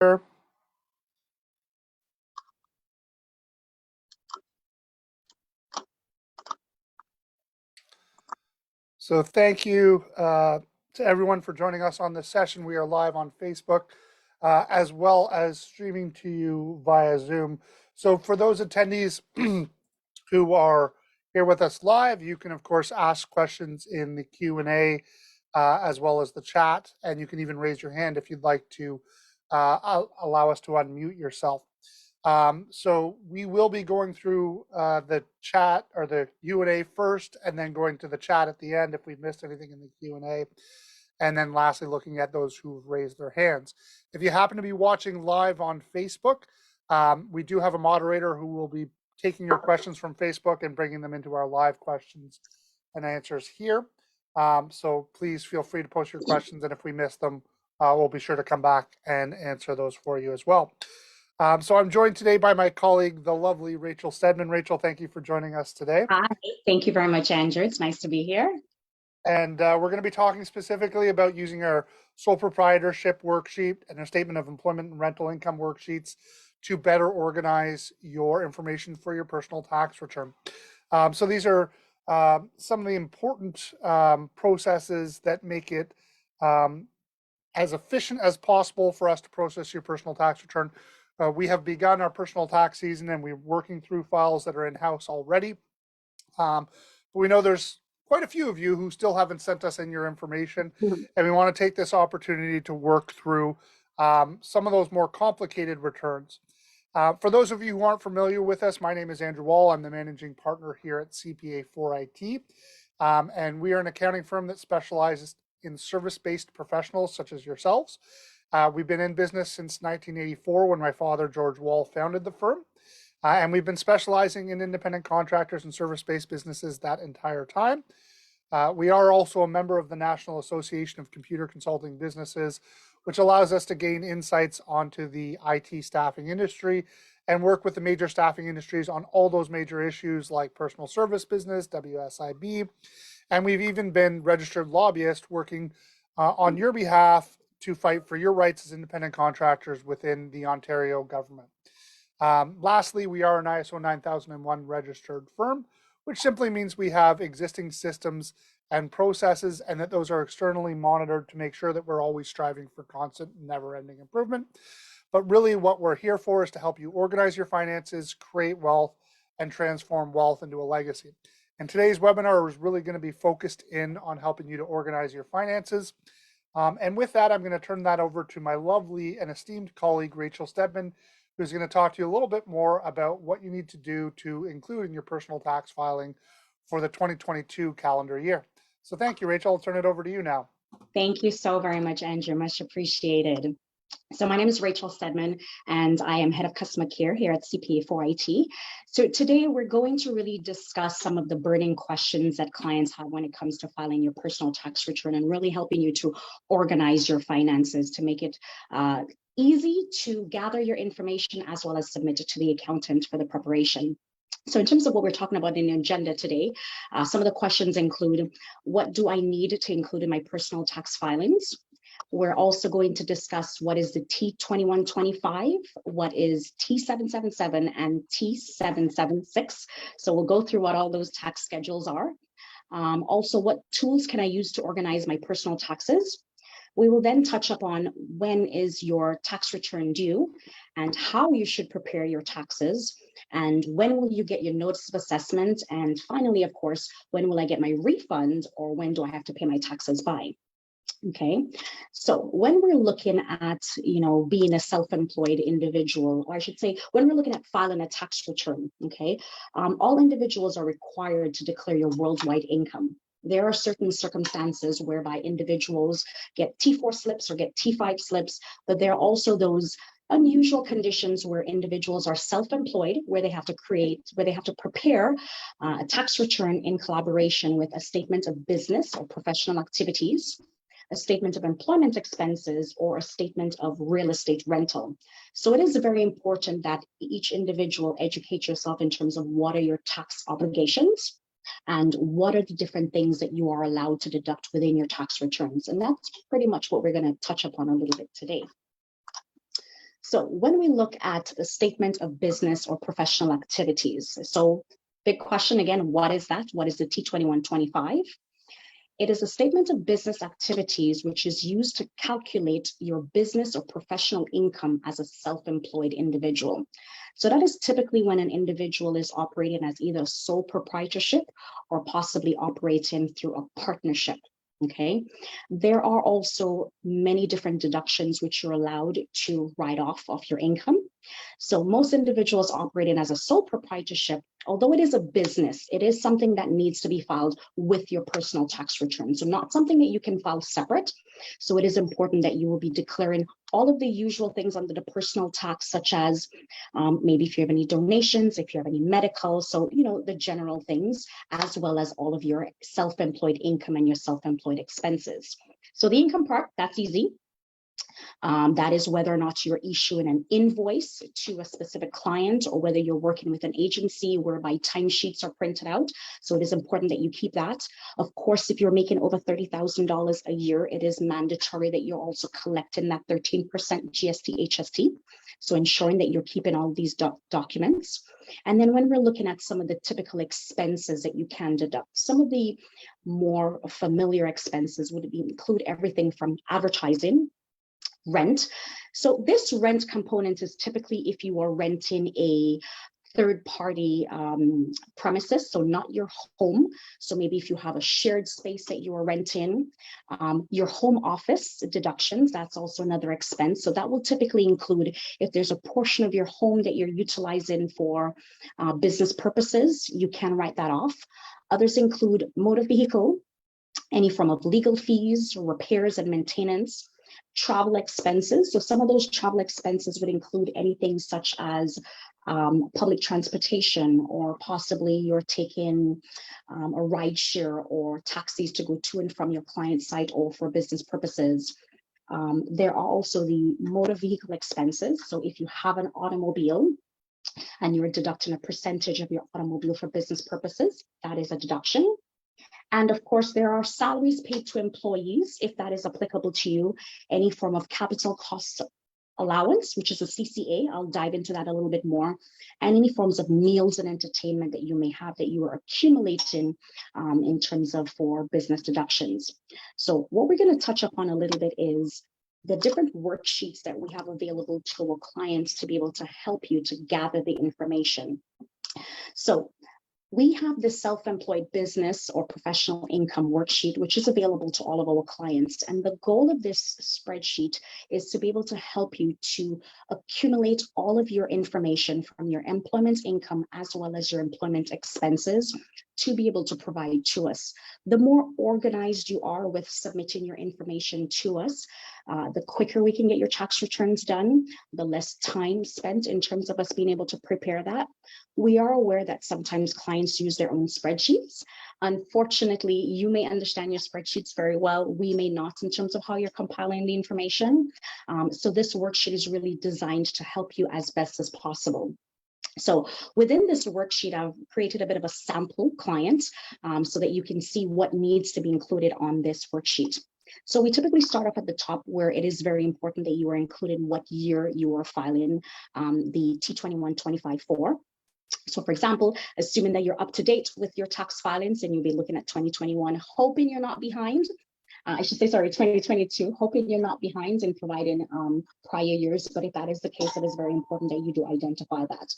Sure. So thank you to everyone for joining us on this session. We are live on Facebook as well as streaming to you via Zoom. So for those attendees who are here with us live, you can of course ask questions in the Q&A as well as the chat, and you can even raise your hand if you'd like to allow us to unmute yourself. So we will be going through the chat or the Q&A first, and then going to the chat at the end if we've missed anything in the Q&A. And then lastly, looking at those who've raised their hands. If you happen to be watching live on Facebook, we do have a moderator who will be taking your questions from Facebook and bringing them into our live questions and answers here. So please feel free to post your questions, and if we miss them, we'll be sure to come back and answer those for you as well. So I'm joined today by my colleague, the lovely Rachel Stedman. Rachel, thank you for joining us today. Hi, thank you very much, Andrew. It's nice to be here. And we're going to be talking specifically about using our sole proprietorship worksheet and our statement of employment and rental income worksheets to better organize your information for your personal tax return. So these are some of the important processes that make it as efficient as possible for us to process your personal tax return. We have begun our personal tax season, and we're working through files that are in-house already. But we know there's quite a few of you who still haven't sent us in your information, and we want to take this opportunity to work through some of those more complicated returns. For those of you who aren't familiar with us, my name is Andrew Wall. I'm the managing partner here at CPA4IT, and we are an accounting firm that specializes in service-based professionals such as yourselves. We've been in business since 1984 when my father, George Wall, founded the firm. And we've been specializing in independent contractors and service-based businesses that entire time. We are also a member of the National Association of Computer Consulting Businesses, which allows us to gain insights onto the IT staffing industry and work with the major staffing industries on all those major issues like personal service business, WSIB. And we've even been registered lobbyists working on your behalf to fight for your rights as independent contractors within the Ontario government. Lastly, we are an ISO 9001 registered firm, which simply means we have existing systems and processes, and that those are externally monitored to make sure that we're always striving for constant, never-ending improvement. But really what we're here for is to help you organize your finances, create wealth, and transform wealth into a legacy. And today's webinar is really going to be focused in on helping you to organize your finances. And with that, I'm going to turn that over to my lovely and esteemed colleague, Rachel Stedman, who's going to talk to you a little bit more about what you need to do to include in your personal tax filing for the 2022 calendar year. So thank you, Rachel. I'll turn it over to you now. Thank you so very much, Andrew. Much appreciated. So my name is Rachel Stedman, and I am Head of Customer Care here at CPA4IT. So today we're going to really discuss some of the burning questions that clients have when it comes to filing your personal tax return and really helping you to organize your finances to make it easy to gather your information as well as submit it to the accountant for the preparation. So in terms of what we're talking about in the agenda today, some of the questions include, what do I need to include in my personal tax filings? We're also going to discuss what is the T2125, what is T777 and T776. So we'll go through what all those tax schedules are. Also, what tools can I use to organize my personal taxes? We will then touch upon when is your tax return due and how you should prepare your taxes, and when will you get your notice of assessment, and finally, of course, when will I get my refund, or when do I have to pay my taxes by? Okay, so when we're looking at, being a self-employed individual, or I should say, when we're looking at filing a tax return, okay, all individuals are required to declare your worldwide income. There are certain circumstances whereby individuals get T4 slips or get T5 slips, but there are also those unusual conditions where individuals are self-employed, where they have to prepare a tax return in collaboration with a statement of business or professional activities, a statement of employment expenses, or a statement of real estate rental. So it is very important that each individual educate yourself in terms of what are your tax obligations and what are the different things that you are allowed to deduct within your tax returns. And that's pretty much what we're going to touch upon a little bit today. So when we look at the statement of business or professional activities, so big question again, what is that? What is the T2125? It is a statement of business activities which is used to calculate your business or professional income as a self-employed individual. So that is typically when an individual is operating as either a sole proprietorship or possibly operating through a partnership. Okay, there are also many different deductions which you're allowed to write off of your income. So most individuals operating as a sole proprietorship, although it is a business, it is something that needs to be filed with your personal tax return. So not something that you can file separate. So it is important that you will be declaring all of the usual things under the personal tax, such as maybe if you have any donations, if you have any medical, so, you know, the general things, as well as all of your self-employed income and your self-employed expenses. So the income part, that's easy. That is whether or not you're issuing an invoice to a specific client or whether you're working with an agency whereby timesheets are printed out. So it is important that you keep that. Of course, if you're making over $30,000 a year, it is mandatory that you're also collecting that 13% GST, HST. So ensuring that you're keeping all these documents. And then when we're looking at some of the typical expenses that you can deduct, some of the more familiar expenses would include everything from advertising, rent. So this rent component is typically if you are renting a third-party premises, so not your home. So maybe if you have a shared space that you are renting, your home office deductions, that's also another expense. So that will typically include if there's a portion of your home that you're utilizing for business purposes, you can write that off. Others include motor vehicle, any form of legal fees, repairs and maintenance, travel expenses. So some of those travel expenses would include anything such as public transportation, or possibly you're taking a ride share or taxis to go to and from your client site or for business purposes. There are also the motor vehicle expenses. So if you have an automobile and you're deducting a percentage of your automobile for business purposes, that is a deduction. And of course, there are salaries paid to employees, if that is applicable to you, any form of capital cost allowance, which is a CCA. I'll dive into that a little bit more. And any forms of meals and entertainment that you may have that you are accumulating in terms of for business deductions. So what we're going to touch upon a little bit is the different worksheets that we have available to our clients to be able to help you to gather the information. So we have the self-employed business or professional income worksheet, which is available to all of our clients. And the goal of this spreadsheet is to be able to help you to accumulate all of your information from your employment income as well as your employment expenses to be able to provide to us. The more organized you are with submitting your information to us, the quicker we can get your tax returns done, the less time spent in terms of us being able to prepare that. We are aware that sometimes clients use their own spreadsheets. Unfortunately, you may understand your spreadsheets very well. We may not in terms of how you're compiling the information. So this worksheet is really designed to help you as best as possible. So within this worksheet, I've created a bit of a sample client so that you can see what needs to be included on this worksheet. So we typically start off at the top where it is very important that you are including what year you are filing the T2125 for. So for example, assuming that you're up to date with your tax filings and you'll be looking at 2021, hoping you're not behind. I should say, sorry, 2022, hoping you're not behind in providing prior years. But if that is the case, it is very important that you do identify that.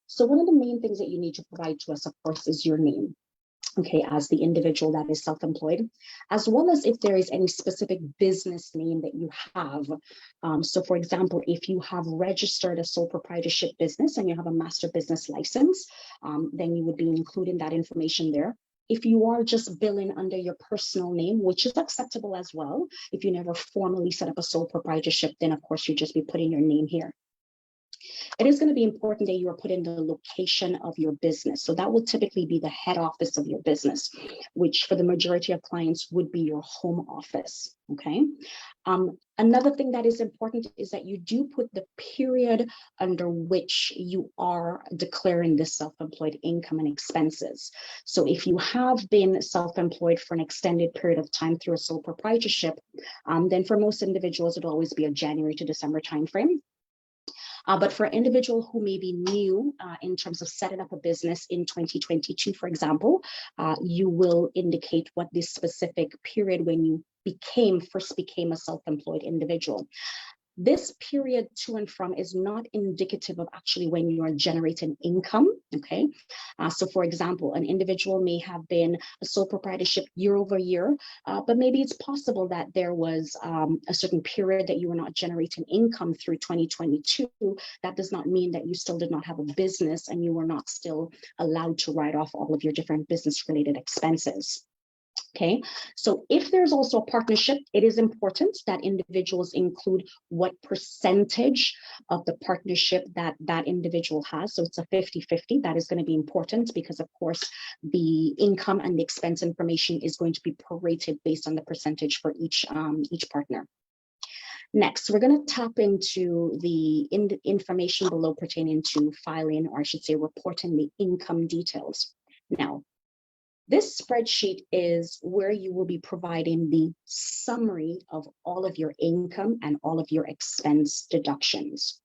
So one of the main things that you need to provide to us, of course, is your name. Okay, as the individual that is self-employed, as well as if there is any specific business name that you have. So for example, if you have registered a sole proprietorship business and you have a master business license, then you would be including that information there. If you are just billing under your personal name, which is acceptable as well, if you never formally set up a sole proprietorship, then of course you just be putting your name here. It is going to be important that you are putting the location of your business. So that will typically be the head office of your business, which for the majority of clients would be your home office. Okay. Another thing that is important is that you do put the period under which you are declaring this self-employed income and expenses. So if you have been self-employed for an extended period of time through a sole proprietorship, then for most individuals, it'll always be a January to December timeframe. But for an individual who may be new in terms of setting up a business in 2022, for example, you will indicate what this specific period when you first became a self-employed individual. This period to and from is not indicative of actually when you are generating income, okay? So for example, an individual may have been a sole proprietorship year over year, but maybe it's possible that there was a certain period that you were not generating income through 2022. That does not mean that you still did not have a business and you were not still allowed to write off all of your different business-related expenses. Okay, so if there's also a partnership, it is important that individuals include what percentage of the partnership that that individual has. So it's a 50-50. That is going to be important because, of course, the income and the expense information is going to be prorated based on the percentage for each partner. Next, we're going to tap into the information below pertaining to filing, or I should say reporting the income details. Now, this spreadsheet is where you will be providing the summary of all of your income and all of your expense deductions.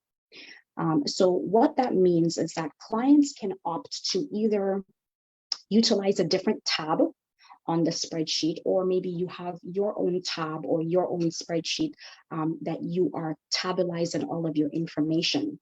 So what that means is that clients can opt to either utilize a different tab on the spreadsheet, or maybe you have your own tab or your own spreadsheet that you are tabulating all of your information.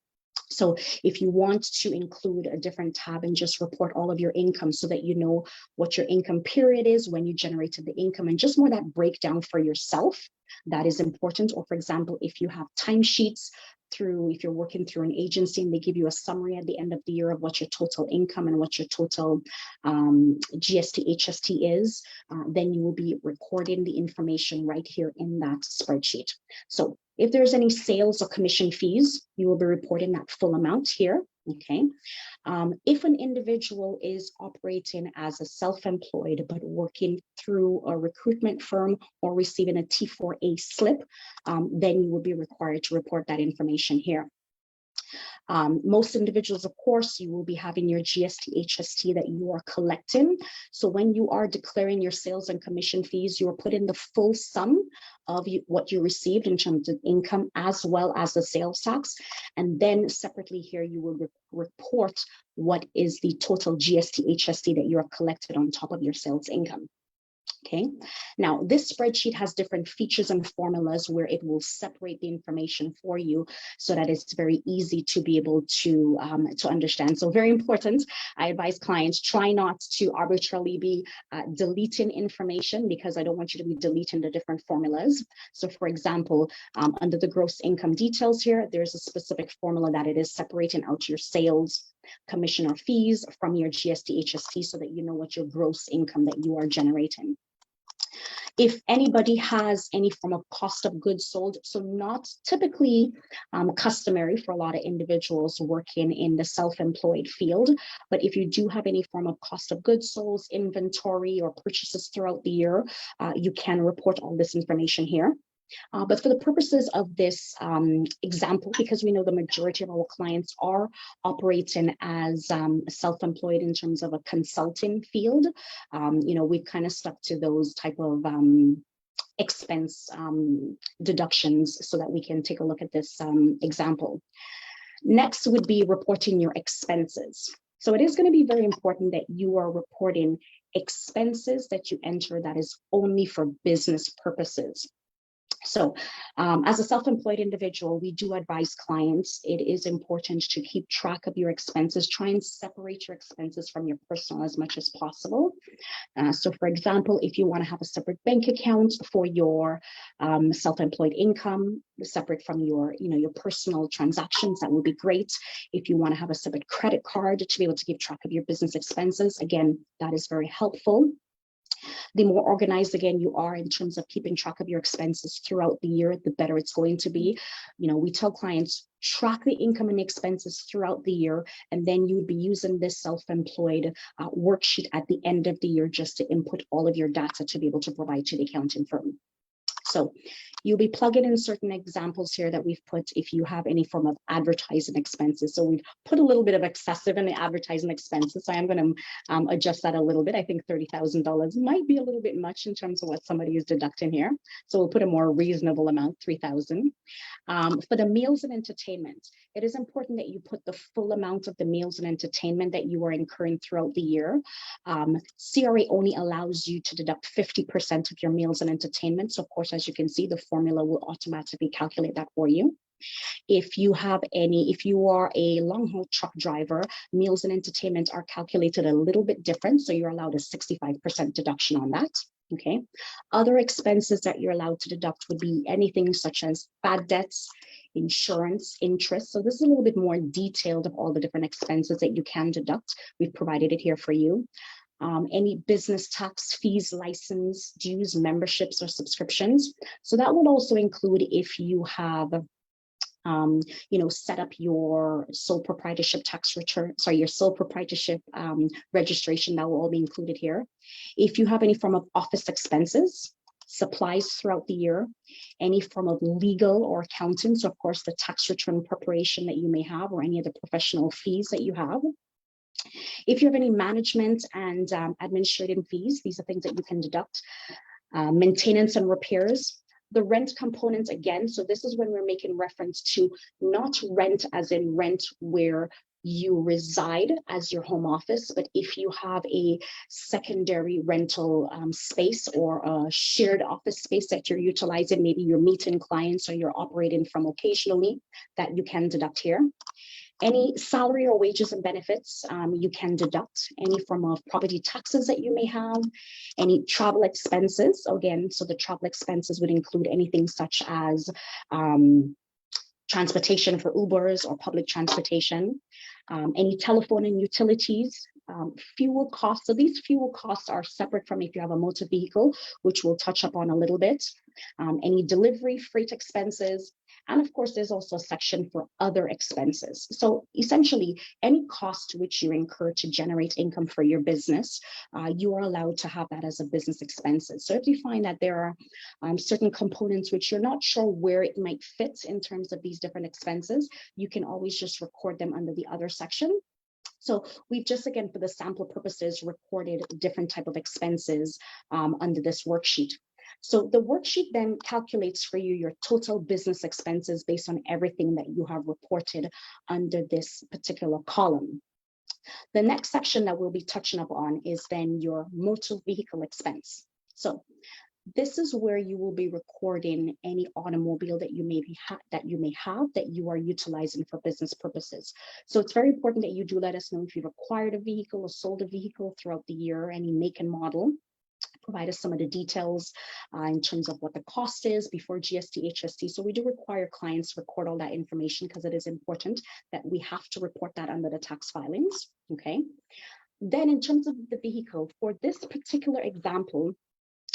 So if you want to include a different tab and just report all of your income so that you know what your income period is, when you generated the income, and just more that breakdown for yourself, that is important. Or for example, if you have timesheets if you're working through an agency and they give you a summary at the end of the year of what your total income and what your total GST, HST is, then you will be recording the information right here in that spreadsheet. So if there's any sales or commission fees, you will be reporting that full amount here, okay? If an individual is operating as a self-employed but working through a recruitment firm or receiving a T4A slip, then you will be required to report that information here. Most individuals, of course, you will be having your GST, HST that you are collecting. So when you are declaring your sales and commission fees, you are putting the full sum of what you received in terms of income as well as the sales tax. And then separately here, you will report what is the total GST, HST that you are collected on top of your sales income. Okay, now this spreadsheet has different features and formulas where it will separate the information for you so that it's very easy to be able to understand. So very important, I advise clients try not to arbitrarily be deleting information, because I don't want you to be deleting the different formulas. So for example, under the gross income details here, there's a specific formula that it is separating out your sales, commission or fees from your GST, HST so that you know what your gross income that you are generating. If anybody has any form of cost of goods sold, so not typically customary for a lot of individuals working in the self-employed field, but if you do have any form of cost of goods sold, inventory or purchases throughout the year, you can report all this information here. But for the purposes of this example, because we know the majority of our clients are operating as self-employed in terms of a consulting field, we've kind of stuck to those type of expense deductions so that we can take a look at this example. Next would be reporting your expenses. So it is going to be very important that you are reporting expenses that you enter that is only for business purposes. So as a self-employed individual, we do advise clients, it is important to keep track of your expenses. Try and separate your expenses from your personal as much as possible. So for example, if you want to have a separate bank account for your self-employed income, separate from your personal transactions, that would be great. If you want to have a separate credit card to be able to keep track of your business expenses, again, that is very helpful. The more organized, again, you are in terms of keeping track of your expenses throughout the year, the better it's going to be. We tell clients, track the income and expenses throughout the year, and then you would be using this self-employed worksheet at the end of the year just to input all of your data to be able to provide to the accounting firm. So you'll be plugging in certain examples here that we've put if you have any form of advertising expenses. So we've put a little bit of excessive in the advertising expenses. So I'm going to adjust that a little bit. I think $30,000 might be a little bit much in terms of what somebody is deducting here. So we'll put a more reasonable amount, $3,000. For the meals and entertainment, it is important that you put the full amount of the meals and entertainment that you are incurring throughout the year. CRA only allows you to deduct 50% of your meals and entertainment. So of course, as you can see, the formula will automatically calculate that for you. If you are a long haul truck driver, meals and entertainment are calculated a little bit different. So you're allowed a 65% deduction on that. Okay. Other expenses that you're allowed to deduct would be anything such as bad debts, insurance, interest. So this is a little bit more detailed of all the different expenses that you can deduct. We've provided it here for you. Any business tax, fees, license, dues, memberships, or subscriptions. So that would also include if you have set up your sole proprietorship tax return, your sole proprietorship registration, that will all be included here. If you have any form of office expenses, supplies throughout the year, any form of legal or accounting, so of course the tax return preparation that you may have or any of the professional fees that you have. If you have any management and administrative fees, these are things that you can deduct. Maintenance and repairs. The rent component again, so this is when we're making reference to not rent as in rent where you reside as your home office, but if you have a secondary rental space or a shared office space that you're utilizing, maybe you're meeting clients or you're operating from occasionally, that you can deduct here. Any salary or wages and benefits, you can deduct. Any form of property taxes that you may have, any travel expenses. Again, so the travel expenses would include anything such as transportation for Ubers or public transportation, any telephone and utilities, fuel costs. So these fuel costs are separate from if you have a motor vehicle, which we'll touch upon a little bit. Any delivery, freight expenses. And of course, there's also a section for other expenses. So essentially, any cost which you incur to generate income for your business, you are allowed to have that as a business expenses. So if you find that there are certain components which you're not sure where it might fit in terms of these different expenses, you can always just record them under the other section. So we've just, again, for the sample purposes, recorded different type of expenses under this worksheet. So the worksheet then calculates for you your total business expenses based on everything that you have reported under this particular column. The next section that we'll be touching up on is then your motor vehicle expense. So this is where you will be recording any automobile that you may have that you are utilizing for business purposes. So it's very important that you do let us know if you've acquired a vehicle or sold a vehicle throughout the year, any make and model. Provide us some of the details in terms of what the cost is before GST, HST. So we do require clients to record all that information because it is important that we have to report that under the tax filings. Okay. Then in terms of the vehicle, for this particular example,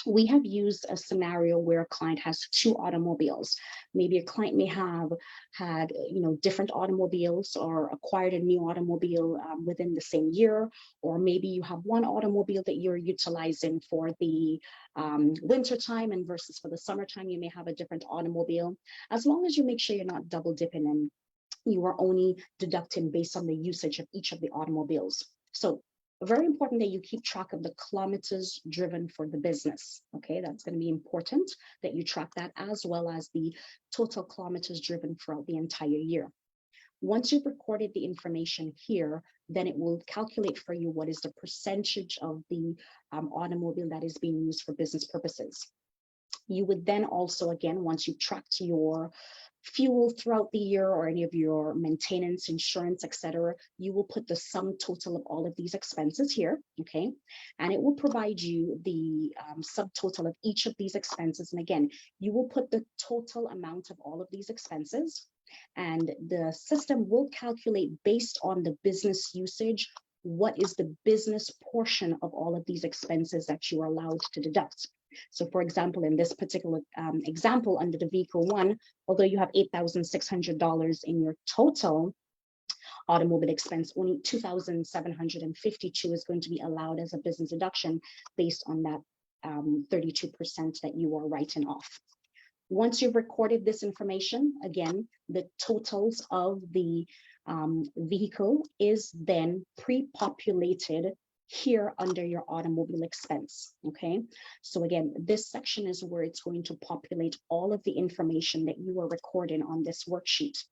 we have used a scenario where a client has two automobiles. Maybe a client may have had, different automobiles or acquired a new automobile within the same year, or maybe you have one automobile that you're utilizing for the winter time and versus for the summertime, you may have a different automobile. As long as you make sure you're not double dipping and you are only deducting based on the usage of each of the automobiles. So very important that you keep track of the kilometers driven for the business. Okay, that's going to be important that you track that, as well as the total kilometers driven throughout the entire year. Once you've recorded the information here, then it will calculate for you what is the percentage of the automobile that is being used for business purposes. You would then also, again, once you've tracked your fuel throughout the year or any of your maintenance, insurance, etc., you will put the sum total of all of these expenses here, okay? And it will provide you the subtotal of each of these expenses. And again, you will put the total amount of all of these expenses, and the system will calculate based on the business usage what is the business portion of all of these expenses that you are allowed to deduct. So for example, in this particular example under the vehicle one, although you have $8,600 in your total automobile expense, only $2,752 is going to be allowed as a business deduction based on that 32% that you are writing off. Once you've recorded this information, again, the totals of the vehicle is then pre-populated here under your automobile expense, okay? So again, this section is where it's going to populate all of the information that you are recording on this worksheet.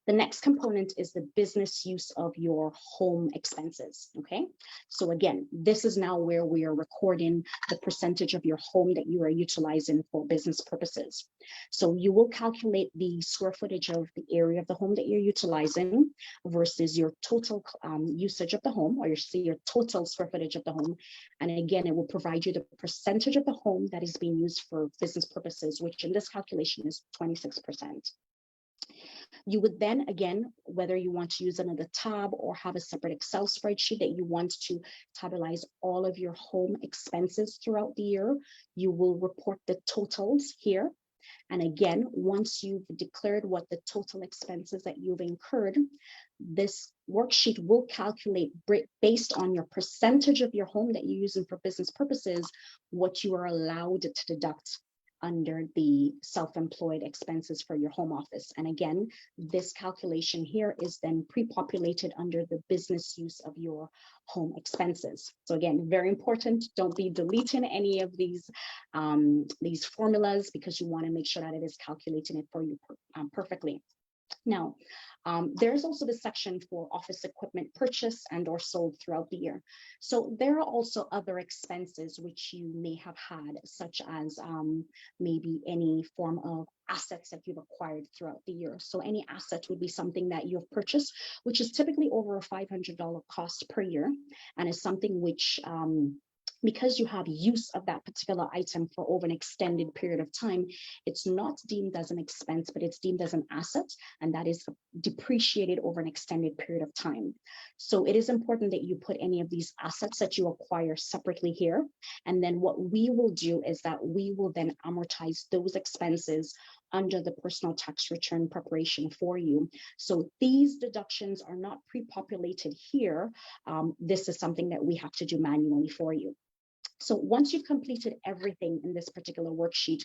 The next component is the business use of your home expenses, okay? So again, this is now where we are recording the percentage of your home that you are utilizing for business purposes. So you will calculate the square footage of the area of the home that you're utilizing versus your total usage of the home, or your total square footage of the home. And again, it will provide you the percentage of the home that is being used for business purposes, which in this calculation is 26%. You would then, again, whether you want to use another tab or have a separate Excel spreadsheet that you want to tabularize all of your home expenses throughout the year, you will report the totals here. And again, once you've declared what the total expenses that you've incurred, this worksheet will calculate based on your percentage of your home that you're using for business purposes, what you are allowed to deduct under the self-employed expenses for your home office. And again, this calculation here is then pre-populated under the business use of your home expenses. So again, very important, don't be deleting any of these formulas, because you want to make sure that it is calculating it for you perfectly. Now, there's also the section for office equipment purchase and or sold throughout the year. So there are also other expenses which you may have had, such as maybe any form of assets that you've acquired throughout the year. So any asset would be something that you've purchased, which is typically over a $500 cost per year, and is something which because you have use of that particular item for over an extended period of time, it's not deemed as an expense, but it's deemed as an asset, and that is depreciated over an extended period of time. So it is important that you put any of these assets that you acquire separately here. And then what we will do is that we will then amortize those expenses under the personal tax return preparation for you. So these deductions are not pre-populated here. This is something that we have to do manually for you. So once you've completed everything in this particular worksheet,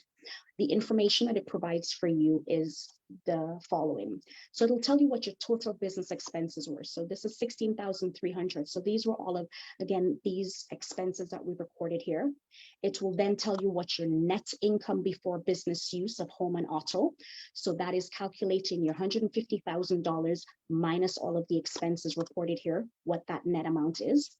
the information that it provides for you is the following. So it'll tell you what your total business expenses were. So this is 16,300. So these were all of, again, these expenses that we recorded here. It will then tell you what your net income before business use of home and auto. So that is calculating your $150,000 minus all of the expenses reported here, what that net amount is.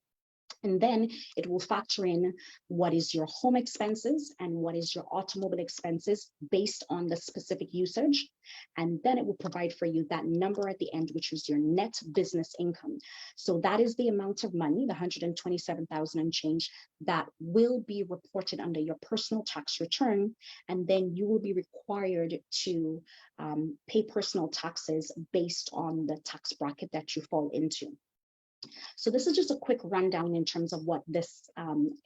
And then it will factor in what is your home expenses and what is your automobile expenses based on the specific usage. And then it will provide for you that number at the end, which is your net business income. So that is the amount of money, the $127,000 and change, that will be reported under your personal tax return. And then you will be required to pay personal taxes based on the tax bracket that you fall into. So this is just a quick rundown in terms of what this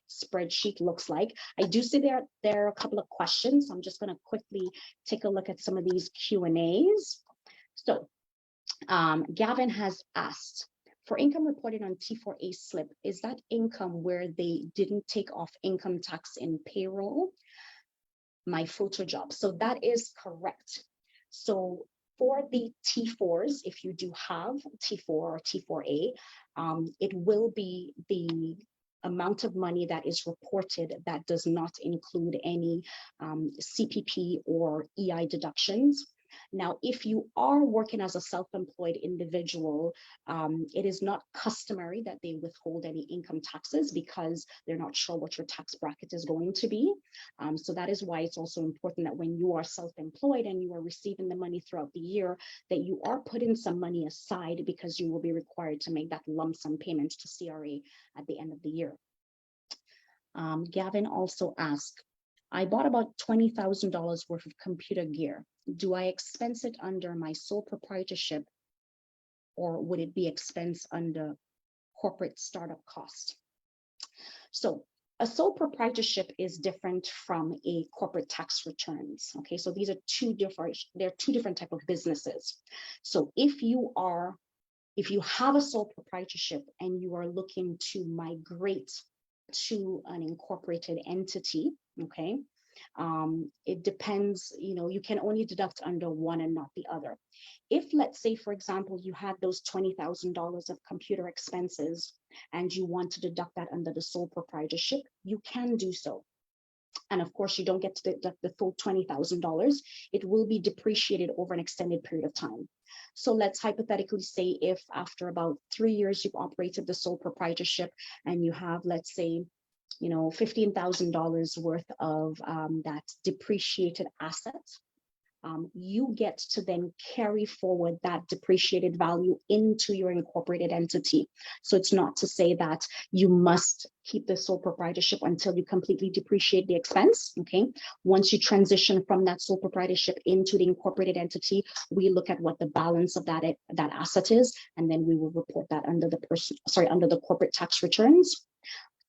spreadsheet looks like. I do see there are a couple of questions. I'm just going to quickly take a look at some of these Q&As. So Gavin has asked, for income reported on T4A slip, is that income where they didn't take off income tax in payroll? My photo job. So that is correct. So for the T4s, if you do have T4 or T4A, it will be the amount of money that is reported that does not include any CPP or EI deductions. Now, if you are working as a self-employed individual, it is not customary that they withhold any income taxes because they're not sure what your tax bracket is going to be. So that is why it's also important that when you are self-employed and you are receiving the money throughout the year, that you are putting some money aside, because you will be required to make that lump sum payment to CRA at the end of the year. Gavin also asked, I bought about $20,000 worth of computer gear. Do I expense it under my sole proprietorship, or would it be expense under corporate startup cost? So a sole proprietorship is different from a corporate tax returns. Okay, so these are two different type of businesses. So if you have a sole proprietorship and you are looking to migrate to an incorporated entity, okay, It depends, you can only deduct under one and not the other. If, let's say, for example, you had those $20,000 of computer expenses and you want to deduct that under the sole proprietorship, you can do so. And of course, you don't get to deduct the full $20,000. It will be depreciated over an extended period of time. So let's hypothetically say if after about 3 years you've operated the sole proprietorship and you have, let's say, $15,000 worth of that depreciated asset, you get to then carry forward that depreciated value into your incorporated entity. So it's not to say that you must keep the sole proprietorship until you completely depreciate the expense, okay? Once you transition from that sole proprietorship into the incorporated entity, we look at what the balance of that asset is, and then we will report that under the corporate tax returns.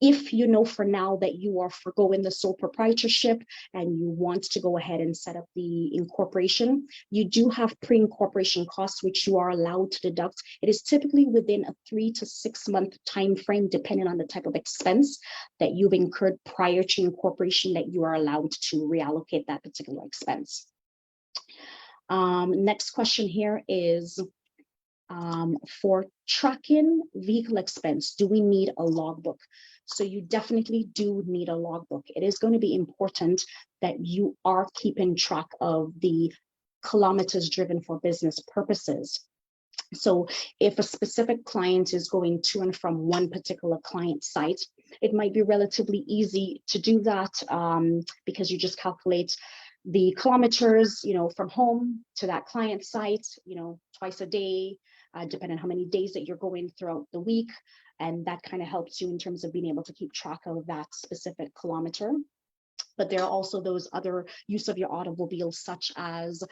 If you know for now that you are forgoing the sole proprietorship and you want to go ahead and set up the incorporation, you do have pre-incorporation costs, which you are allowed to deduct. It is typically within a 3 to 6 month time frame, depending on the type of expense that you've incurred prior to incorporation, that you are allowed to reallocate that particular expense. Next question here is, for tracking vehicle expense, do we need a logbook? So you definitely do need a logbook. It is going to be important that you are keeping track of the kilometers driven for business purposes. So if a specific client is going to and from one particular client site, it might be relatively easy to do that because you just calculate the kilometers, from home to that client site, twice a day, depending on how many days that you're going throughout the week. And that kind of helps you in terms of being able to keep track of that specific kilometer. But there are also those other use of your automobile, such as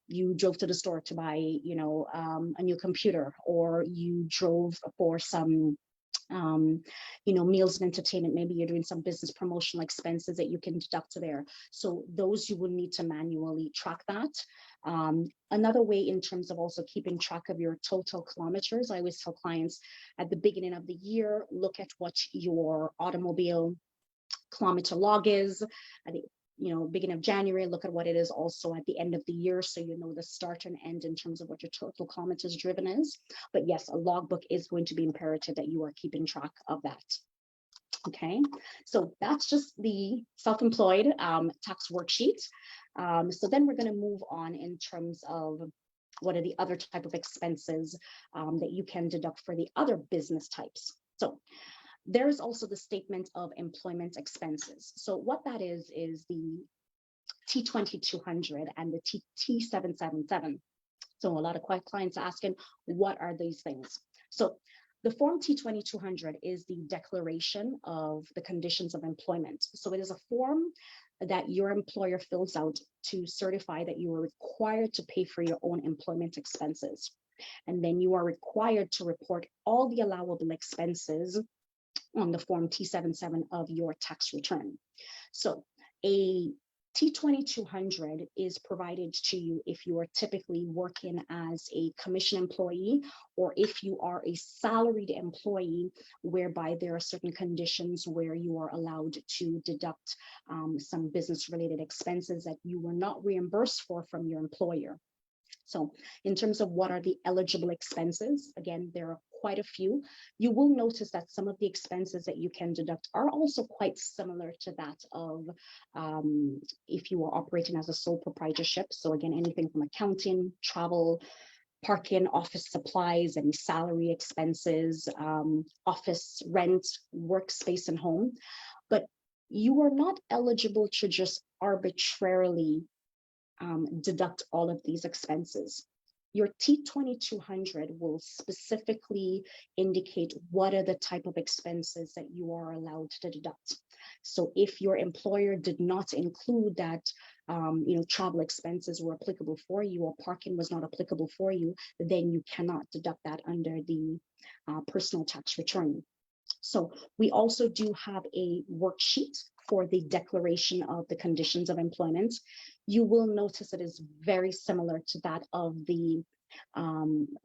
you drove to the store to buy, a new computer, or you drove for some meals and entertainment. Maybe you're doing some business promotional expenses that you can deduct there. So those you will need to manually track that. Another way in terms of also keeping track of your total kilometers, I always tell clients at the beginning of the year, look at what your automobile kilometer log is. At the beginning of January, look at what it is also at the end of the year, so you know the start and end in terms of what your total kilometers driven is. But yes, a logbook is going to be imperative that you are keeping track of that. Okay, so that's just the self-employed tax worksheet. So then we're going to move on in terms of what are the other type of expenses that you can deduct for the other business types. So there's also the statement of employment expenses. So what that is the T2200 and the T777. So a lot of clients are asking, what are these things? So the form T2200 is the declaration of the conditions of employment. So it is a form that your employer fills out to certify that you are required to pay for your own employment expenses. And then you are required to report all the allowable expenses on the form T77 of your tax return. So a T2200 is provided to you if you are typically working as a commission employee, or if you are a salaried employee, whereby there are certain conditions where you are allowed to deduct some business-related expenses that you were not reimbursed for from your employer. So in terms of what are the eligible expenses, again, there are quite a few. You will notice that some of the expenses that you can deduct are also quite similar to that of if you are operating as a sole proprietorship. So again, anything from accounting, travel, parking, office supplies, any salary expenses, office rent, workspace, and home. But you are not eligible to just arbitrarily deduct all of these expenses. Your T2200 will specifically indicate what are the type of expenses that you are allowed to deduct. So if your employer did not include that, travel expenses were applicable for you, or parking was not applicable for you, then you cannot deduct that under the personal tax return. So we also do have a worksheet for the declaration of the conditions of employment. You will notice it is very similar to that of the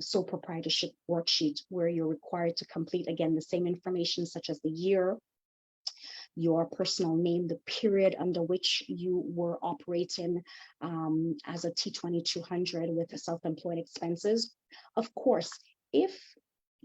sole proprietorship worksheet, where you're required to complete, again, the same information such as the year, your personal name, the period under which you were operating as a T2200 with the self-employed expenses. Of course, if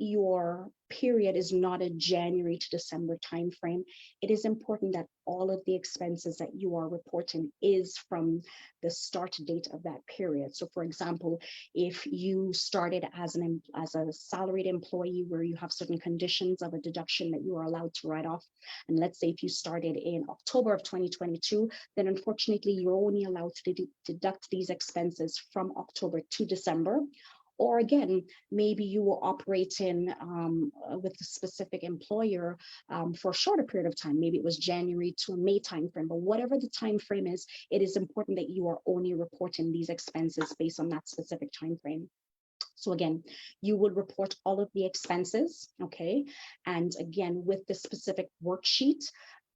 your period is not a January to December timeframe, it is important that all of the expenses that you are reporting is from the start date of that period. So for example, if you started as a salaried employee where you have certain conditions of a deduction that you are allowed to write off, and let's say if you started in October of 2022, then unfortunately you're only allowed to deduct these expenses from October to December. Or again, maybe you were operating with a specific employer for a shorter period of time. Maybe it was January to May timeframe, but whatever the time frame is, it is important that you are only reporting these expenses based on that specific time frame. So again, you would report all of the expenses, okay? And again, with the specific worksheet,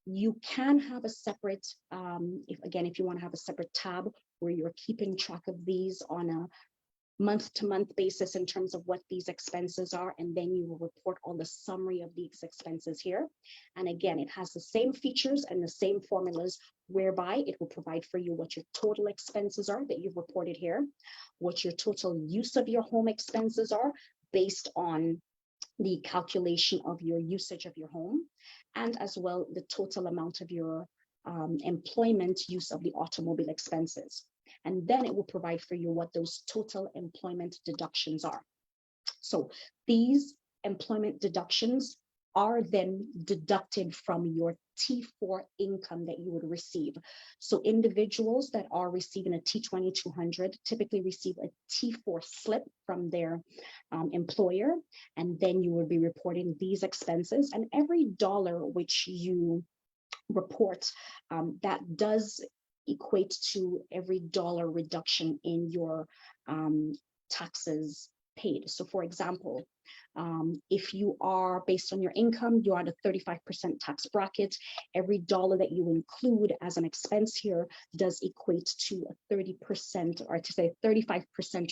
you can have a separate, if you want to have a separate tab where you're keeping track of these on a month-to-month basis in terms of what these expenses are, and then you will report all the summary of these expenses here. And again, it has the same features and the same formulas whereby it will provide for you what your total expenses are that you've reported here, what your total use of your home expenses are based on the calculation of your usage of your home, and as well the total amount of your employment use of the automobile expenses. And then it will provide for you what those total employment deductions are. So these employment deductions are then deducted from your T4 income that you would receive. So individuals that are receiving a T2200 typically receive a T4 slip from their employer, and then you will be reporting these expenses. And every dollar which you report, that does equate to every dollar reduction in your taxes paid. So for example, if you are based on your income, you are at a 35% tax bracket, every dollar that you include as an expense here does equate to a 30%, or to say 35%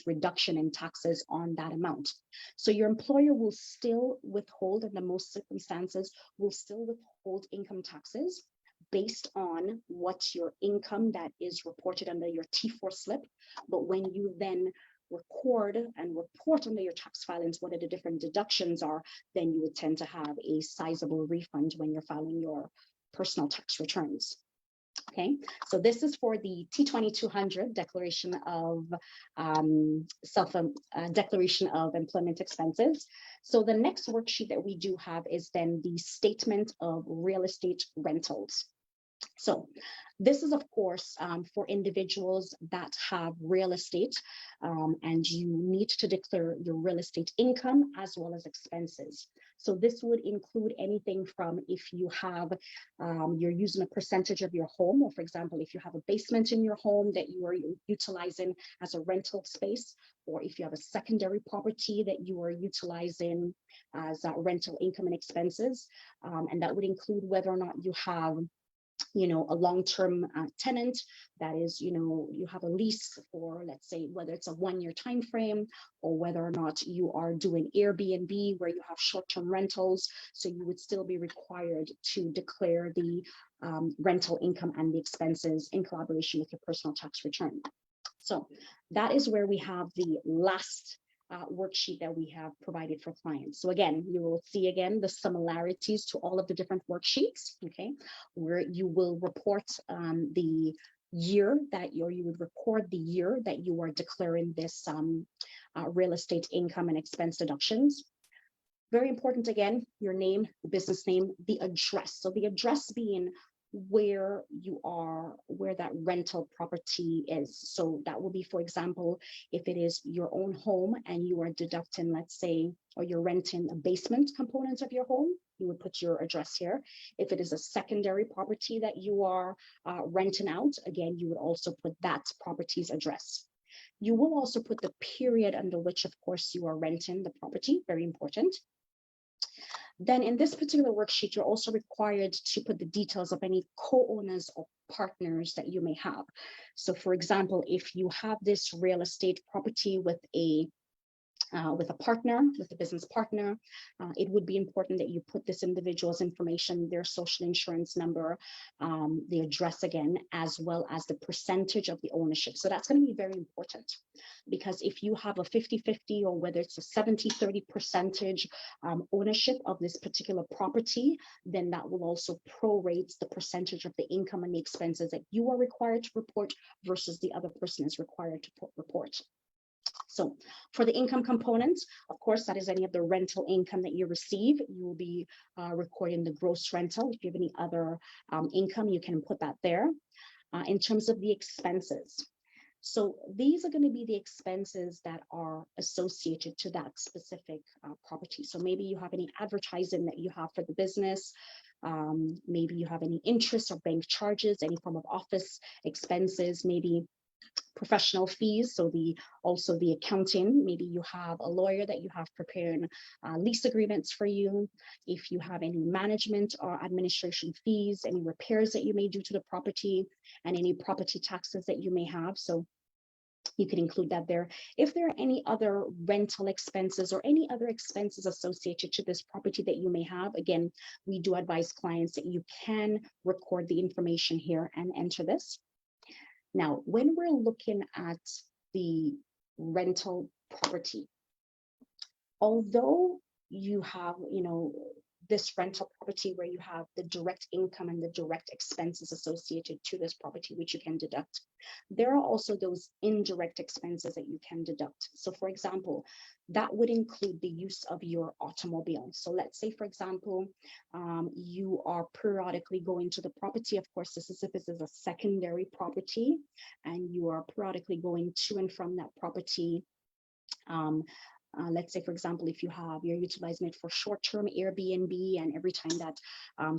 reduction in taxes on that amount. So your employer will still withhold, in the most circumstances, will still withhold income taxes based on what your income that is reported under your T4 slip. But when you then record and report under your tax filings what are the different deductions are, then you would tend to have a sizable refund when you're filing your personal tax returns. Okay, so this is for the T2200 declaration of declaration of employment expenses. So the next worksheet that we do have is then the statement of real estate rentals. So this is, of course, for individuals that have real estate, and you need to declare your real estate income as well as expenses. So this would include anything from if you have, you're using a percentage of your home, or for example, if you have a basement in your home that you are utilizing as a rental space, or if you have a secondary property that you are utilizing as rental income and expenses. And that would include whether or not you have a long-term tenant that is, you have a lease for, let's say, whether it's a 1-year time frame, or whether or not you are doing Airbnb where you have short-term rentals. So you would still be required to declare the rental income and the expenses in collaboration with your personal tax return. So that is where we have the last worksheet that we have provided for clients. So again, you will see again the similarities to all of the different worksheets, okay, where you will report the year that you would record the year that you are declaring this real estate income and expense deductions. Very important, again, your name, the business name, the address. So the address being where you are, where that rental property is. So that will be, for example, if it is your own home and you are deducting, let's say, or you're renting a basement component of your home, you would put your address here. If it is a secondary property that you are renting out, again, you would also put that property's address. You will also put the period under which, of course, you are renting the property, very important. Then in this particular worksheet, you're also required to put the details of any co-owners or partners that you may have. So for example, if you have this real estate property with a with a partner, with a business partner, it would be important that you put this individual's information, their social insurance number, the address again, as well as the percentage of the ownership. So that's going to be very important, because if you have a 50-50 or whether it's a 70-30 percentage ownership of this particular property, then that will also prorate the percentage of the income and the expenses that you are required to report versus the other person is required to report. So for the income component, of course, that is any of the rental income that you receive. You will be recording the gross rental. If you have any other income, you can put that there. In terms of the expenses, so these are going to be the expenses that are associated to that specific property. So maybe you have any advertising that you have for the business. Maybe you have any interest or bank charges, any form of office expenses, maybe professional fees, so also the accounting. Maybe you have a lawyer that you have preparing lease agreements for you. If you have any management or administration fees, any repairs that you may do to the property, and any property taxes that you may have, so you can include that there. If there are any other rental expenses or any other expenses associated to this property that you may have, again, we do advise clients that you can record the information here and enter this. Now, when we're looking at the rental property, although you have, this rental property where you have the direct income and the direct expenses associated to this property, which you can deduct, there are also those indirect expenses that you can deduct. So for example, that would include the use of your automobile. So let's say, for example, you are periodically going to the property. Of course, this is a secondary property, and you are periodically going to and from that property. Let's say, for example, if you're utilizing it for short-term Airbnb, and every time that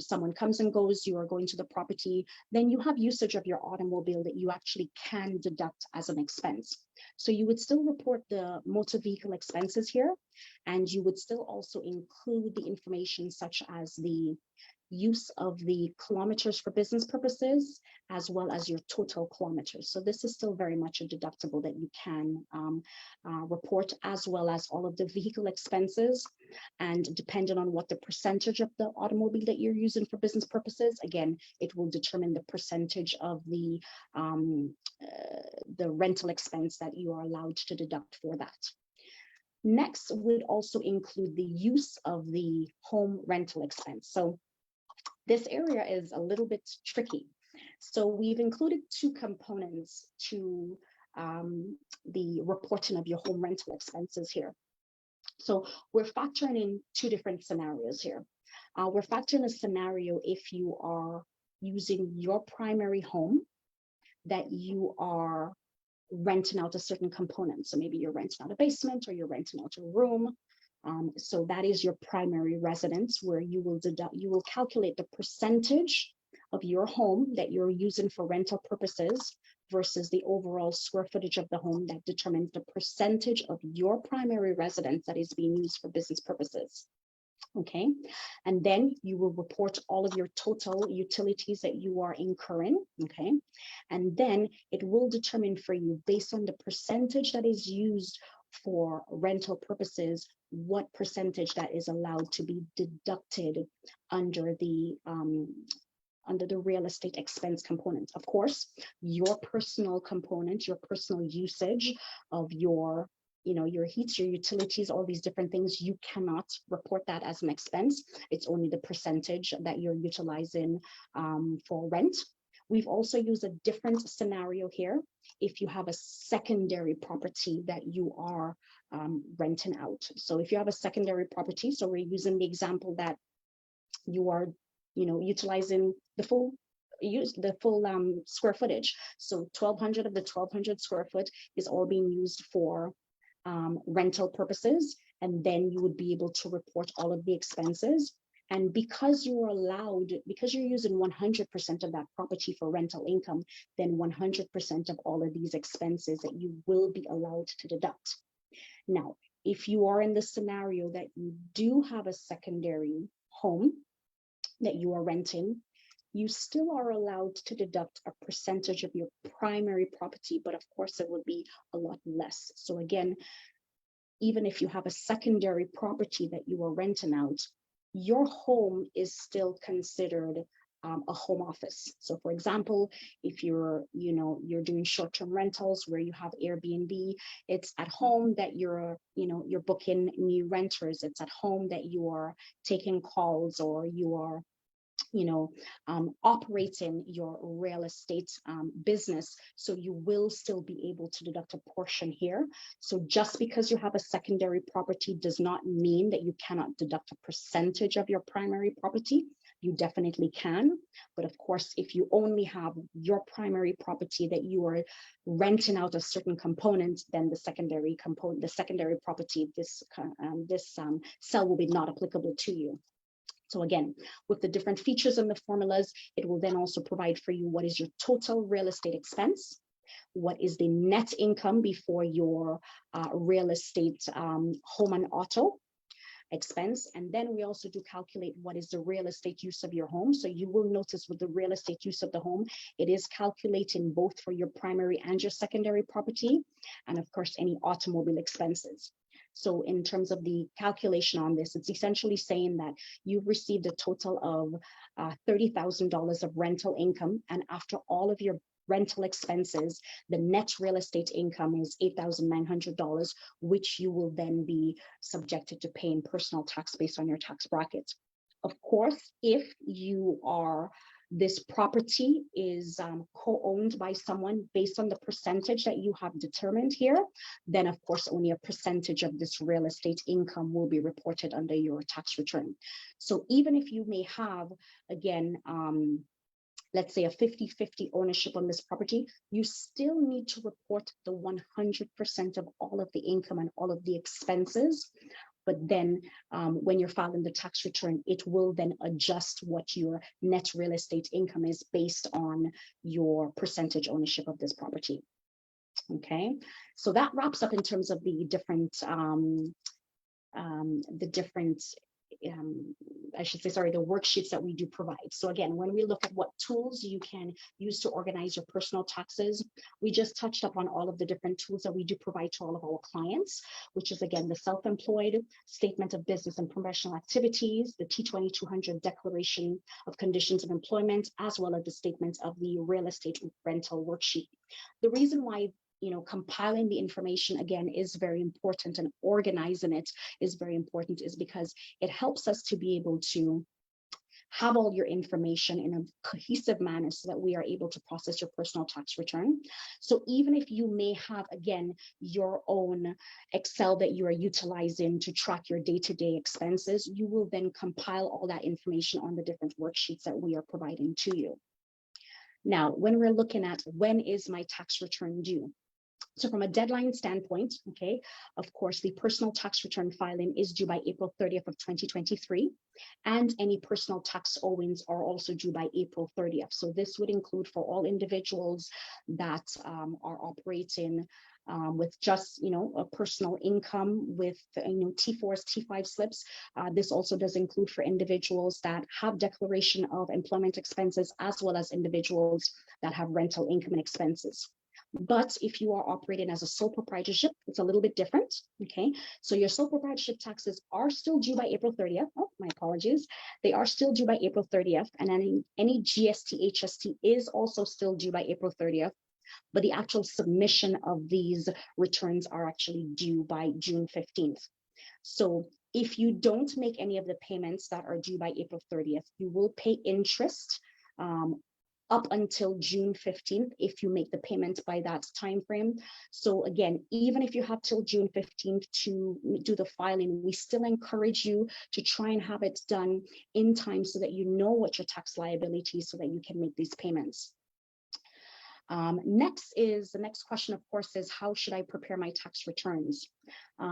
someone comes and goes, you are going to the property, then you have usage of your automobile that you actually can deduct as an expense. So you would still report the motor vehicle expenses here, and you would still also include the information such as the use of the kilometers for business purposes, as well as your total kilometers. So this is still very much a deductible that you can report, as well as all of the vehicle expenses. And depending on what the percentage of the automobile that you're using for business purposes, again, it will determine the percentage of the rental expense that you are allowed to deduct for that. Next would also include the use of the home rental expense. So this area is a little bit tricky. So we've included two components to the reporting of your home rental expenses here. So we're factoring in two different scenarios here. We're factoring a scenario if you are using your primary home that you are renting out a certain component. So maybe you're renting out a basement, or you're renting out a room. So that is your primary residence, where you will calculate the percentage of your home that you're using for rental purposes versus the overall square footage of the home. That determines the percentage of your primary residence that is being used for business purposes. Okay, and then you will report all of your total utilities that you are incurring. Okay, and then it will determine for you, based on the percentage that is used for rental purposes, what percentage that is allowed to be deducted under the real estate expense component. Of course, your personal component, your personal usage of your heat, your utilities, all these different things, you cannot report that as an expense. It's only the percentage that you're utilizing for rent. We've also used a different scenario here. If you have a secondary property that you are renting out. So if you have a secondary property, so we're using the example that you are, utilizing the full square footage. So 1,200 of the 1,200 square foot is all being used for rental purposes, and then you would be able to report all of the expenses. And because you're using 100% of that property for rental income, then 100% of all of these expenses that you will be allowed to deduct. Now, if you are in the scenario that you do have a secondary home that you are renting, you still are allowed to deduct a percentage of your primary property, but of course it would be a lot less. So again, even if you have a secondary property that you are renting out, your home is still considered a home office. So for example, if you're doing short-term rentals where you have Airbnb, it's at home that you're booking new renters. It's at home that you are taking calls, or you are operating your real estate business. So you will still be able to deduct a portion here. So just because you have a secondary property does not mean that you cannot deduct a percentage of your primary property. You definitely can. But of course, if you only have your primary property that you are renting out a certain component, then the secondary component, the secondary property, this cell will be not applicable to you. So again, with the different features and the formulas, it will then also provide for you what is your total real estate expense, what is the net income before your real estate home and auto expense. And then we also do calculate what is the real estate use of your home. So you will notice with the real estate use of the home, it is calculating both for your primary and your secondary property, and of course, any automobile expenses. So in terms of the calculation on this, it's essentially saying that you've received a total of $30,000 of rental income, and after all of your rental expenses, the net real estate income is $8,900, which you will then be subjected to paying personal tax based on your tax bracket. Of course, if this property is co-owned by someone based on the percentage that you have determined here, then of course only a percentage of this real estate income will be reported under your tax return. So even if you may have, again, let's say a 50-50 ownership on this property, you still need to report the 100% of all of the income and all of the expenses. But then when you're filing the tax return, it will then adjust what your net real estate income is based on your percentage ownership of this property. Okay, so that wraps up in terms of the different the worksheets that we do provide. So again, when we look at what tools you can use to organize your personal taxes, we just touched up on all of the different tools that we do provide to all of our clients, which is again, the self-employed statement of business and professional activities, the T2200 declaration of conditions of employment, as well as the statement of the real estate rental worksheet. The reason why compiling the information again is very important, and organizing it is very important, is because it helps us to be able to have all your information in a cohesive manner so that we are able to process your personal tax return. So even if you may have, again, your own Excel that you are utilizing to track your day-to-day expenses, you will then compile all that information on the different worksheets that we are providing to you. Now, when we're looking at when is my tax return due? So from a deadline standpoint, okay, of course, the personal tax return filing is due by April 30th of 2023, and any personal tax owings are also due by April 30th. So this would include for all individuals that are operating with just, a personal income with, T4s, T5 slips. This also does include for individuals that have declaration of employment expenses, as well as individuals that have rental income and expenses. But if you are operating as a sole proprietorship, it's a little bit different, okay? So your sole proprietorship taxes are still due by April 30th. Oh, my apologies. They are still due by April 30th. And any GST, HST is also still due by April 30th. But the actual submission of these returns are actually due by June 15th. So if you don't make any of the payments that are due by April 30th, you will pay interest up until June 15th if you make the payment by that time frame. So again, even if you have till June 15th to do the filing, we still encourage you to try and have it done in time so that you know what your tax liability is so that you can make these payments. The next question, of course, is how should I prepare my tax returns?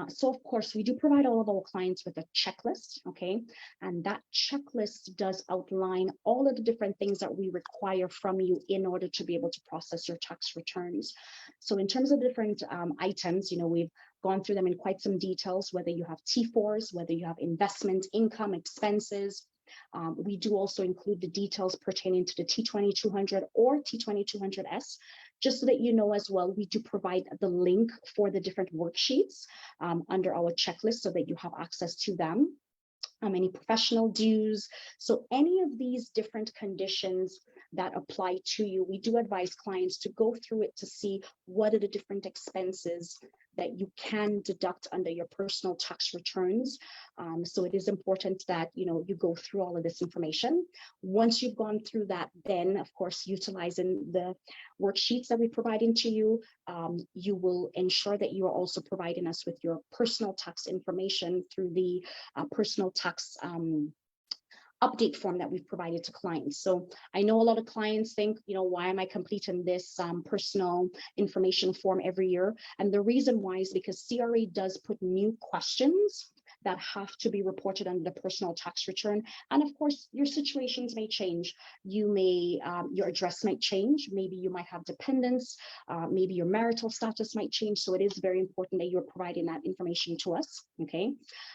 So of course, we do provide all of our clients with a checklist, okay? And that checklist does outline all of the different things that we require from you in order to be able to process your tax returns. So in terms of different items, we've gone through them in quite some details, whether you have T4s, whether you have investment, income, expenses. We do also include the details pertaining to the T2200 or T2200S. Just so that you know as well, we do provide the link for the different worksheets under our checklist so that you have access to them. Any professional dues. So any of these different conditions that apply to you, we do advise clients to go through it to see what are the different expenses that you can deduct under your personal tax returns. So it is important that you go through all of this information. Once you've gone through that, then of course, utilizing the worksheets that we're providing to you, you will ensure that you are also providing us with your personal tax information through the personal tax update form that we've provided to clients. So I know a lot of clients think, why am I completing this personal information form every year? And the reason why is because CRA does put new questions that have to be reported under the personal tax return. And of course, your situations may change. You may, your address might change. Maybe you might have dependents. Maybe your marital status might change. So it is very important that you're providing that information to us, okay?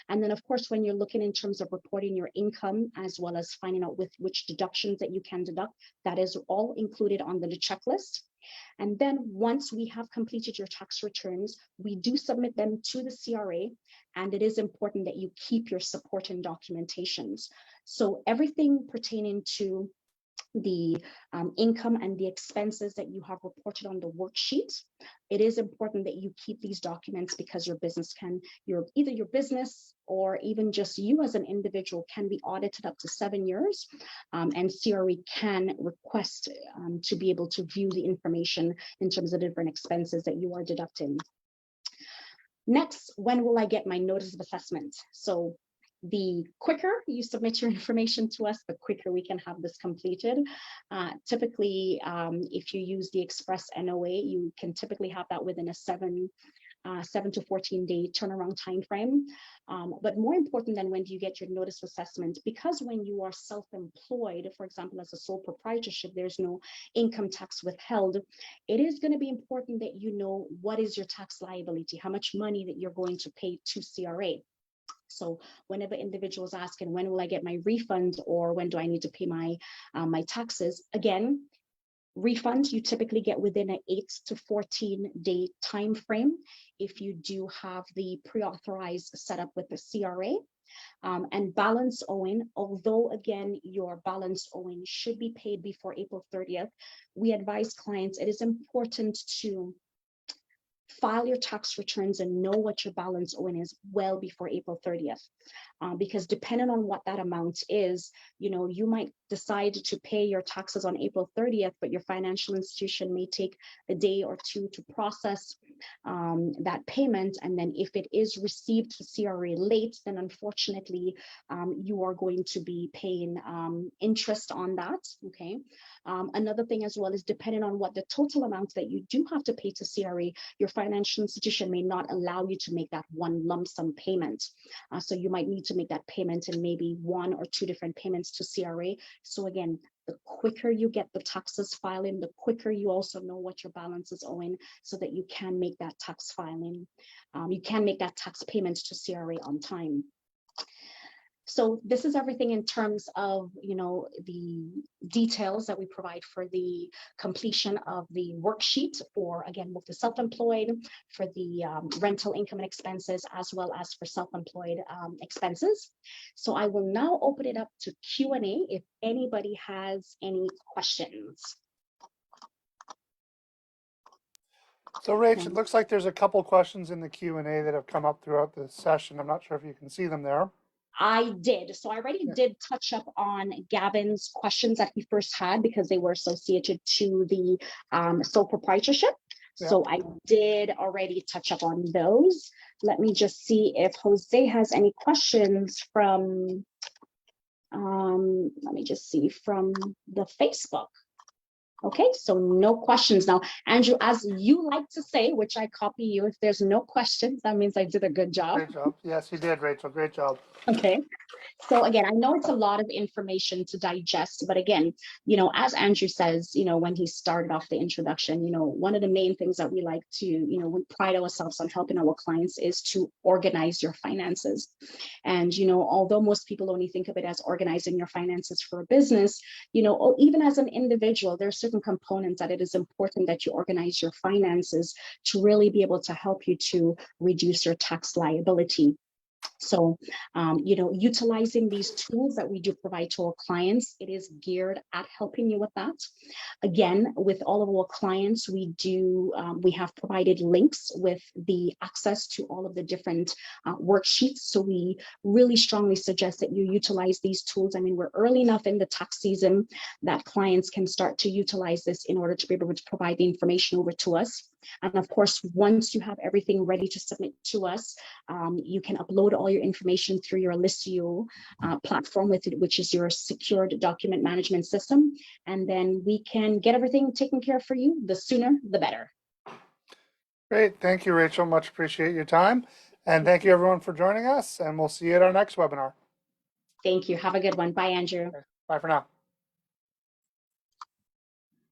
And then of course, when you're looking in terms of reporting your income, as well as finding out with which deductions that you can deduct, that is all included on the checklist. And then once we have completed your tax returns, we do submit them to the CRA, and it is important that you keep your supporting documentations. So everything pertaining to the income and the expenses that you have reported on the worksheet, it is important that you keep these documents because your business either your business or even just you as an individual can be audited up to 7 years, and CRE can request to be able to view the information in terms of different expenses that you are deducting. Next, when will I get my notice of assessment? So the quicker you submit your information to us, the quicker we can have this completed. Typically, if you use the Express NOA, you can typically have that within a 7 to 14 day turnaround time frame. But more important than when do you get your notice of assessment, because when you are self-employed, for example, as a sole proprietorship, there's no income tax withheld. It is going to be important that you know what is your tax liability, how much money that you're going to pay to CRA. So whenever individuals asking, when will I get my refund, or when do I need to pay my my taxes? Again, refunds you typically get within an 8 to 14 day time frame if you do have the pre-authorized setup with the CRA. And balance owing, although again, your balance owing should be paid before April 30th, we advise clients it is important to file your tax returns and know what your balance owing is well before April 30th. Because depending on what that amount is, you might decide to pay your taxes on April 30th, but your financial institution may take a day or two to process that payment. And then if it is received to CRA late, then unfortunately, you are going to be paying interest on that, okay? Another thing as well is depending on what the total amount that you do have to pay to CRA, your financial institution may not allow you to make that one lump sum payment. So you might need to make that payment in maybe 1 or 2 different payments to CRA. So again, the quicker you get the taxes filing, the quicker you also know what your balance is owing so that you can make that tax filing. You can make that tax payment to CRA on time. So this is everything in terms of, the details that we provide for the completion of the worksheet for, again, both the self-employed, for the rental income and expenses, as well as for self-employed expenses. So I will now open it up to Q&A if anybody has any questions. So Rach, it looks like there's a couple questions in the Q&A that have come up throughout the session. I'm not sure if you can see them there. I did. So I already did touch up on Gavin's questions that he first had because they were associated to the sole proprietorship. Yeah. So I did already touch up on those. Let me just see if Jose has any questions from, let me just see, from the Facebook. Okay, so no questions. Now, Andrew, as you like to say, which I copy you, if there's no questions, that means I did a good job. Great job. Yes, you did, Rachel. Great job. Okay. So again, I know it's a lot of information to digest, but again, as Andrew says, when he started off the introduction, one of the main things that we like to, we pride ourselves on helping our clients is to organize your finances. And, although most people only think of it as organizing your finances for a business, even as an individual, there are certain certain components that it is important that you organize your finances to really be able to help you to reduce your tax liability. So, utilizing these tools that we do provide to our clients, it is geared at helping you with that. Again, with all of our clients, we have provided links with the access to all of the different worksheets. So we really strongly suggest that you utilize these tools. I mean, we're early enough in the tax season that clients can start to utilize this in order to be able to provide the information over to us. And of course, once you have everything ready to submit to us, you can upload all your information through your Listio platform, which is your secured document management system. And then we can get everything taken care of for you. The sooner, the better. Great. Thank you, Rachel. Much appreciate your time. And thank you, everyone, for joining us. And we'll see you at our next webinar. Thank you. Have a good one. Bye, Andrew. Bye for now.